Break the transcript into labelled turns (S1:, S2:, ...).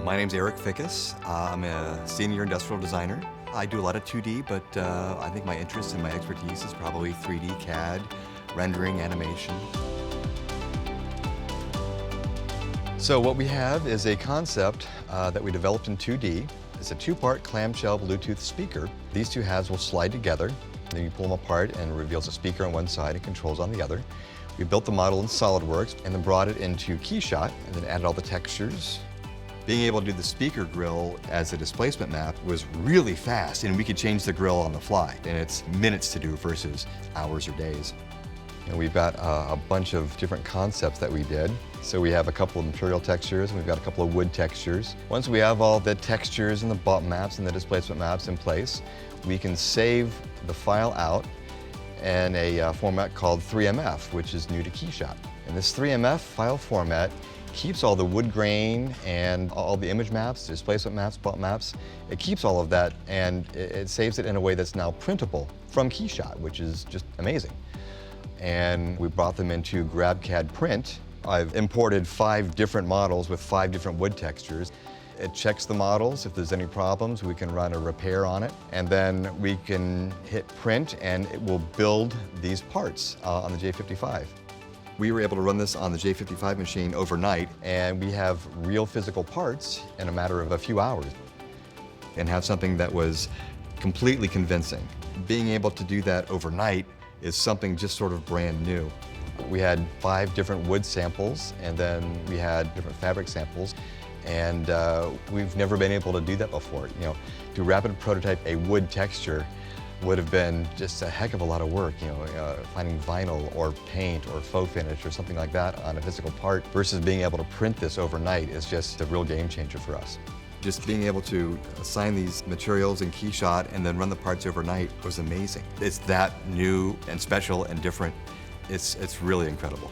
S1: My name's Eric Fickus. I'm a senior industrial designer. I do a lot of 2D, but I think my interest and my expertise is probably 3D CAD, rendering, animation. So what we have is a concept that we developed in 2D. It's a two-part clamshell Bluetooth speaker. These two halves will slide together. Then you pull them apart and it reveals a speaker on one side and controls on the other. We built the model in SolidWorks and then brought it into KeyShot and then added all the textures. Being able to do the speaker grill as a displacement map was really fast, and we could change the grill on the fly. And it's minutes to do versus hours or days. And we've got a bunch of different concepts that we did. So we have a couple of material textures, and we've got a couple of wood textures. Once we have all the textures and the bump maps and the displacement maps in place, we can save the file out in a format called 3MF, which is new to KeyShot. And this 3MF file format keeps all the wood grain and all the image maps, displacement maps, bump maps. It keeps all of that, and it saves it in a way that's now printable from KeyShot, which is just amazing. And we brought them into GrabCAD Print. I've imported 5 different models with 5 different wood textures. It checks the models. If there's any problems, we can run a repair on it. And then we can hit print, and it will build these parts on the J55. We were able to run this on the J55 machine overnight, and we have real physical parts in a matter of a few hours and have something that was completely convincing. Being able to do that overnight is something just sort of brand new. We had 5 different wood samples, and then we had different fabric samples, and we've never been able to do that before. You know, to rapid prototype a wood texture would have been just a heck of a lot of work, you know, finding vinyl or paint or faux finish or something like that on a physical part versus being able to print this overnight is just a real game changer for us. Just being able to assign these materials in KeyShot and then run the parts overnight was amazing. It's that new and special and different. It's really incredible.